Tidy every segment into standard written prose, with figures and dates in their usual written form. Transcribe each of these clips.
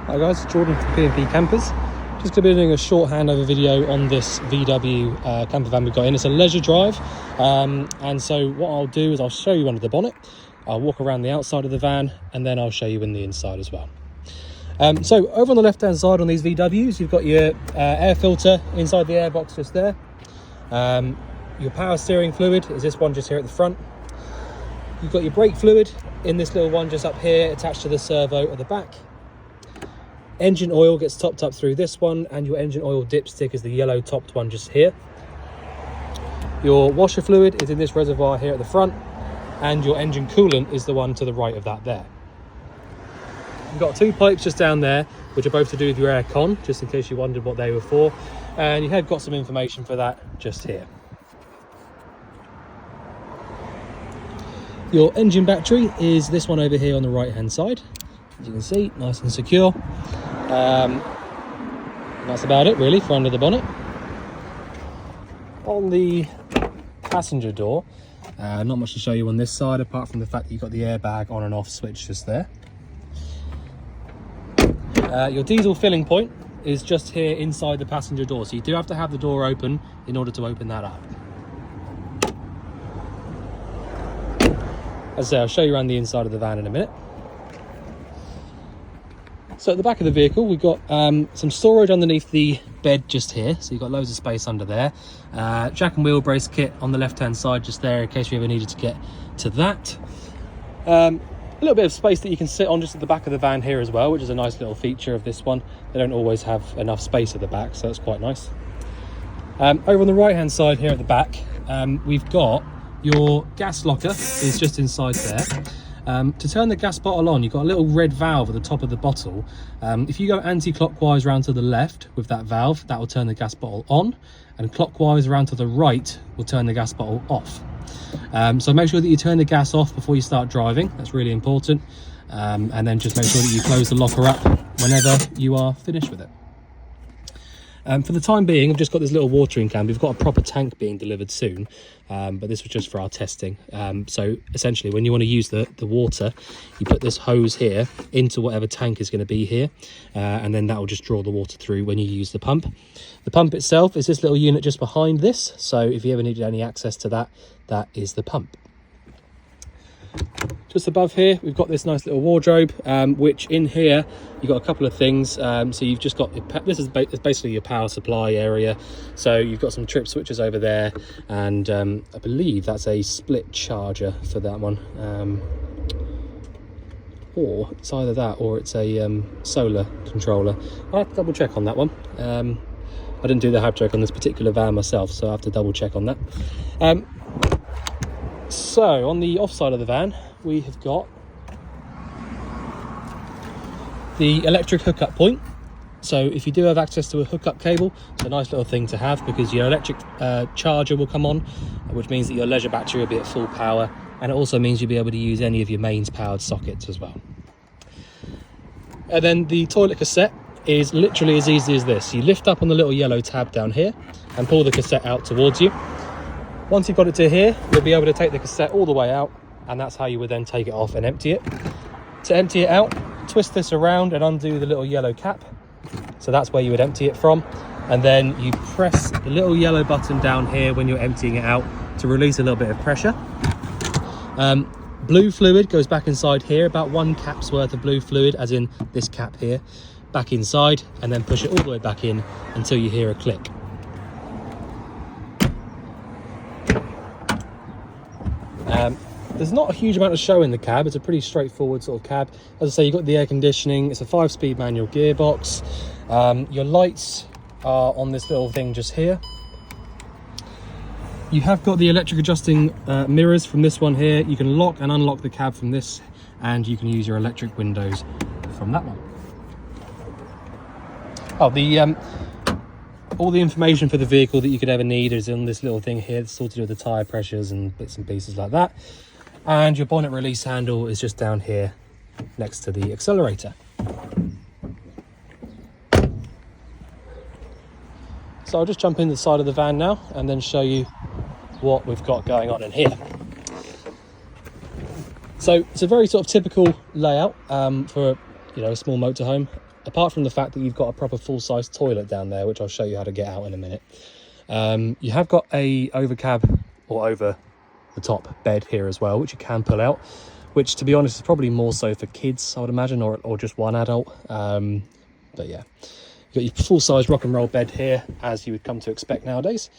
Hi guys, it's Jordan from P&P Campers. Just going to be doing a short handover video on this VW camper van we've got in. It's a Leisuredrive, and so what I'll do is I'll show you under the bonnet, I'll walk around the outside of the van, and then I'll show you in the inside as well. So over on the left hand side on these VWs, you've got your air filter inside the airbox just there. Your power steering fluid is this one just here at the front. You've got your brake fluid in this little one just up here attached to the servo at the back. Engine oil gets topped up through this one, and your engine oil dipstick is the yellow topped one just here. Your washer fluid is in this reservoir here at the front, and your engine coolant is the one to the right of that there. You've got two pipes just down there, which are both to do with your air con, just in case you wondered what they were for, and you have got some information for that just here. Your engine battery is this one over here on the right hand side. As you can see, nice and secure. That's about it really for under the bonnet. On the passenger door, not much to show you on this side apart from the fact that you've got the airbag on and off switch just there. Your diesel filling point is just here inside the passenger door, so you do have to have the door open in order to open that up. As I say, I'll show you around the inside of the van in a minute. So at the back of the vehicle, we've got some storage underneath the bed just here. So you've got loads of space under there. Jack and wheel brace kit on the left-hand side just there in case you ever needed to get to that. A little bit of space that you can sit on just at the back of the van here as well, which is a nice little feature of this one. They don't always have enough space at the back, so that's quite nice. Over on the right-hand side here at the back, we've got your gas locker is just inside there. To turn the gas bottle on, you've got a little red valve at the top of the bottle. If you go anti-clockwise around to the left with that valve, that will turn the gas bottle on, and clockwise around to the right will turn the gas bottle off. So make sure that you turn the gas off before you start driving. That's really important. And then just make sure that you close the locker up whenever you are finished with it. For the time being, I've just got this little watering can. We've got a proper tank being delivered soon, but this was just for our testing. So essentially, when you want to use the water, you put this hose here into whatever tank is going to be here, and then that will just draw the water through when you use the pump. The pump itself is this little unit just behind this, so if you ever needed any access to that, that is the pump. Just above here, we've got this nice little wardrobe, which in here you've got a couple of things. So you've just got this is basically your power supply area. So you've got some trip switches over there, and I believe that's a split charger for that one, or it's either that or it's a solar controller. I'll have to double check on that one. I didn't do the hab check on this particular van myself, so I have to double check on that. So on the off side of the van, we have got the electric hookup point. So if you do have access to a hookup cable, it's a nice little thing to have, because your electric charger will come on, which means that your leisure battery will be at full power, and it also means you'll be able to use any of your mains powered sockets as well. And then the toilet cassette is literally as easy as this. You lift up on the little yellow tab down here and pull the cassette out towards you. Once you've got it to here, you'll be able to take the cassette all the way out, and that's how you would then take it off and empty it. To empty it out, twist this around and undo the little yellow cap. So that's where you would empty it from. And then you press the little yellow button down here when you're emptying it out to release a little bit of pressure. Blue fluid goes back inside here, about 1 cap's worth of blue fluid, as in this cap here, back inside, and then push it all the way back in until you hear a click. There's not a huge amount of show in the cab. It's a pretty straightforward sort of cab. As I say, you've got the air conditioning. It's a 5-speed manual gearbox. Your lights are on this little thing just here. You have got the electric adjusting mirrors from this one here. You can lock and unlock the cab from this, and you can use your electric windows from that one. All the information for the vehicle that you could ever need is in this little thing here. It's all to do with the tyre pressures and bits and pieces like that. And your bonnet release handle is just down here next to the accelerator. So I'll just jump in the side of the van now and then show you what we've got going on in here. So it's a very sort of typical layout for a small motorhome. apart from the fact that you've got a proper full-size toilet down there, which I'll show you how to get out in a minute. You have got a over cab or over the top bed here as well, which you can pull out, which to be honest is probably more so for kids, I would imagine, or just one adult. But yeah, you've got your full-size rock and roll bed here, as you would come to expect nowadays.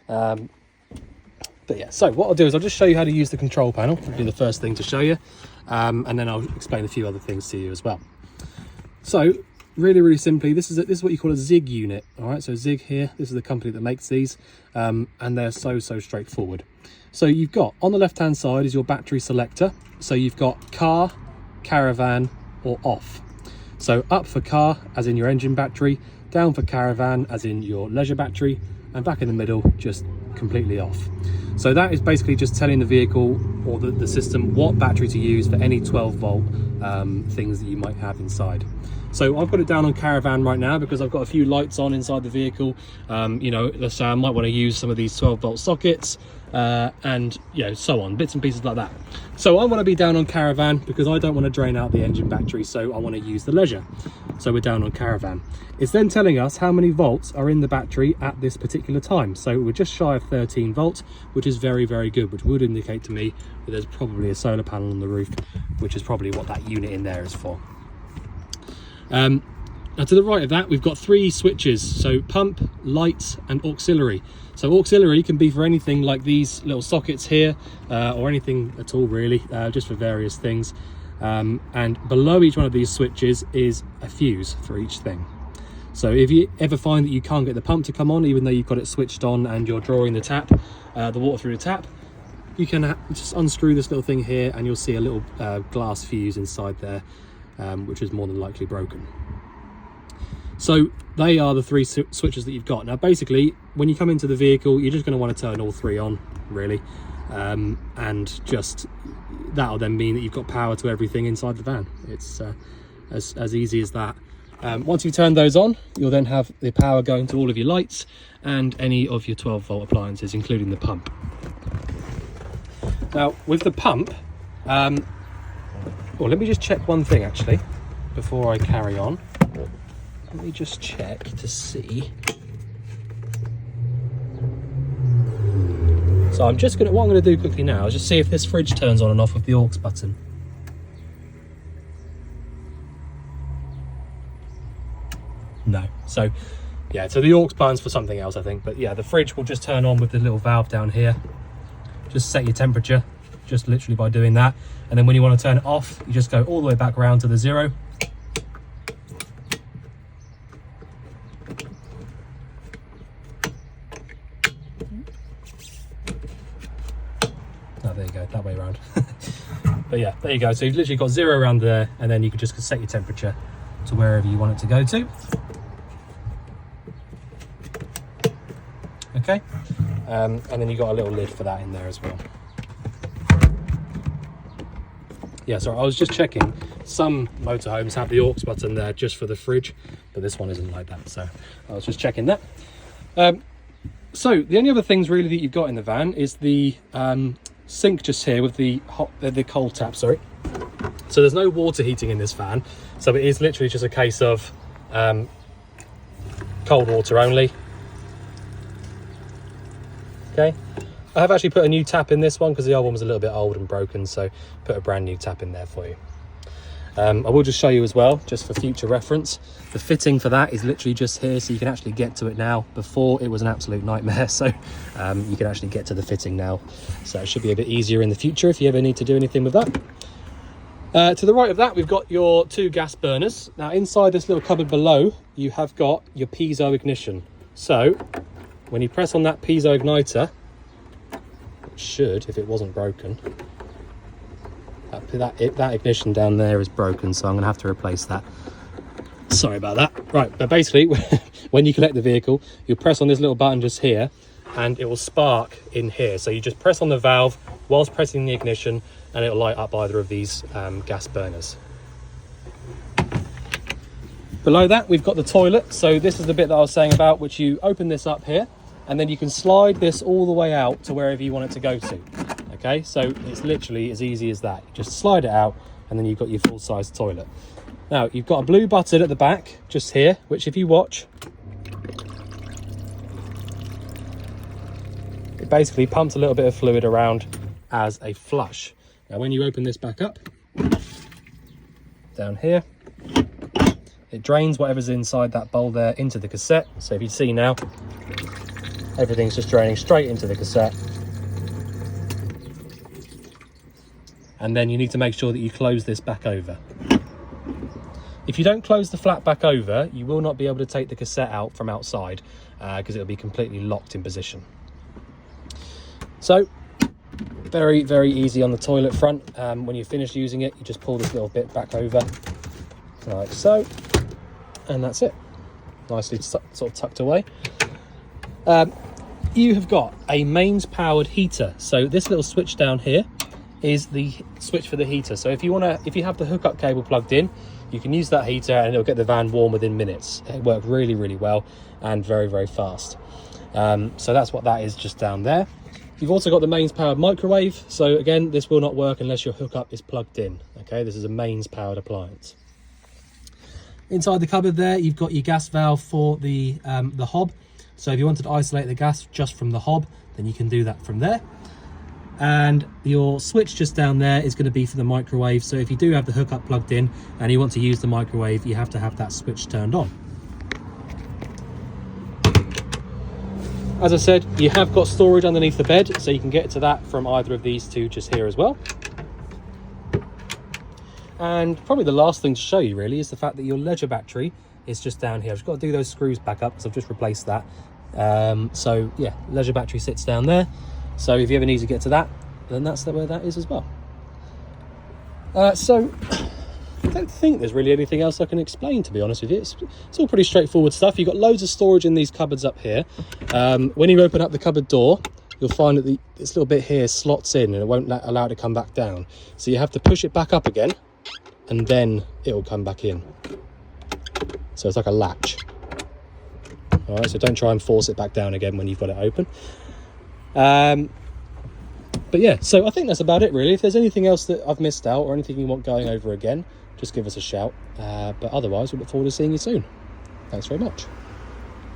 But yeah, so what I'll do is I'll just show you how to use the control panel. That'll be the first thing to show you, and then I'll explain a few other things to you as well. So really simply, this is what you call a Zig unit. All right, so Zig here, this is the company that makes these, and they're so straightforward. So you've got on the left hand side is your battery selector. So you've got car, caravan, or off. So up for car, as in your engine battery, down for caravan, as in your leisure battery, and back in the middle, just completely off. So that is basically just telling the vehicle or the system what battery to use for any 12 volt things that you might have inside. So I've got it down on caravan right now because I've got a few lights on inside the vehicle. You know, let's say I might want to use some of these 12 volt sockets and you know, so on, bits and pieces like that. So I want to be down on caravan because I don't want to drain out the engine battery, so I want to use the leisure. So we're down on caravan. It's then telling us how many volts are in the battery at this particular time. So we're just shy of 13 volts, which is very good, which would indicate to me that there's probably a solar panel on the roof, which is probably what that unit in there is for. Now to the right of that, we've got 3 switches, so pump, lights, and auxiliary. So auxiliary can be for anything like these little sockets here, or anything at all really, just for various things. And below each one of these switches is a fuse for each thing. So if you ever find that you can't get the pump to come on, even though you've got it switched on and you're drawing the tap, the water through the tap, you can just unscrew this little thing here and you'll see a little glass fuse inside there, which is more than likely broken. So they are the 3 switches that you've got. Now basically, when you come into the vehicle, you're just going to want to turn all 3 on, really. And just that'll then mean that you've got power to everything inside the van. It's as easy as that. Once you've turned those on, you'll then have the power going to all of your lights and any of your 12 volt appliances, including the pump. Now with the pump, well, let me just check one thing actually before I carry on. Let me just check to see. So I'm just what I'm going to do quickly now is just see if this fridge turns on and off with the aux button. No. So yeah, so the aux button's for something else, I think. But yeah, the fridge will just turn on with the little valve down here. Just set your temperature, just literally by doing that. And then when you want to turn it off, you just go all the way back around to the 0. Oh, there you go, that way around. But yeah, there you go. So you've literally got 0 around there, and then you can just set your temperature to wherever you want it to go to. Okay, and then you've got a little lid for that in there as well. Yeah, so I was just checking. Some motorhomes have the aux button there just for the fridge, but this one isn't like that. So I was just checking that. So the only other things really that you've got in the van is the sink just here with the cold tap, sorry. So there's no water heating in this van, so it is literally just a case of cold water only. Okay, I have actually put a new tap in this one because the old one was a little bit old and broken, so put a brand new tap in there for you. I will just show you as well, just for future reference, the fitting for that is literally just here, so you can actually get to it now. Before it was an absolute nightmare, so you can actually get to the fitting now, so it should be a bit easier in the future if you ever need to do anything with that. To the right of that, we've got your 2 gas burners. Now inside this little cupboard below, you have got your piezo ignition. So when you press on that piezo igniter, it should, if it wasn't broken, that ignition down there is broken, so I'm going to have to replace that. Sorry about that. Right, but basically, when you collect the vehicle, you'll press on this little button just here, and it will spark in here. So you just press on the valve whilst pressing the ignition, and it'll light up either of these gas burners. Below that, we've got the toilet. So this is the bit that I was saying about, which you open this up here, and then you can slide this all the way out to wherever you want it to go to. Okay, so it's literally as easy as that. You just slide it out, and then you've got your full-size toilet. Now you've got a blue button at the back just here, which if you watch, it basically pumps a little bit of fluid around as a flush. Now when you open this back up, down here, it drains whatever's inside that bowl there into the cassette. So if you see now, everything's just draining straight into the cassette. And then you need to make sure that you close this back over. If you don't close the flap back over, you will not be able to take the cassette out from outside because it'll be completely locked in position. So very, very easy on the toilet front. When you finish using it, you just pull this little bit back over like so, and that's it. Nicely sort of tucked away. You have got a mains powered heater. So this little switch down here is the switch for the heater. So if you have the hookup cable plugged in, you can use that heater and it'll get the van warm within minutes. It works really, really well and very, very fast. So that's what that is just down there. You've also got the mains powered microwave. So again, this will not work unless your hookup is plugged in. Okay, this is a mains powered appliance. Inside the cupboard there, you've got your gas valve for the hob. So if you wanted to isolate the gas just from the hob, then you can do that from there. And your switch just down there is going to be for the microwave. So if you do have the hookup plugged in and you want to use the microwave, you have to have that switch turned on. As I said, you have got storage underneath the bed, so you can get to that from either of these two just here as well. And probably the last thing to show you really is the fact that your leisure battery is just down here. I've just got to do those screws back up because I've just replaced that. So yeah, leisure battery sits down there. So if you ever need to get to that, then that's where that is as well. So I don't think there's really anything else I can explain, to be honest with you. It's all pretty straightforward stuff. You've got loads of storage in these cupboards up here. When you open up the cupboard door, you'll find that this little bit here slots in and it won't allow it to come back down. So you have to push it back up again and then it will come back in. So it's like a latch. All right, so don't try and force it back down again when you've got it open. But yeah, so I think that's about it really. If there's anything else that I've missed out or anything you want going over again, just give us a shout. But otherwise, we look forward to seeing you soon. Thanks very much.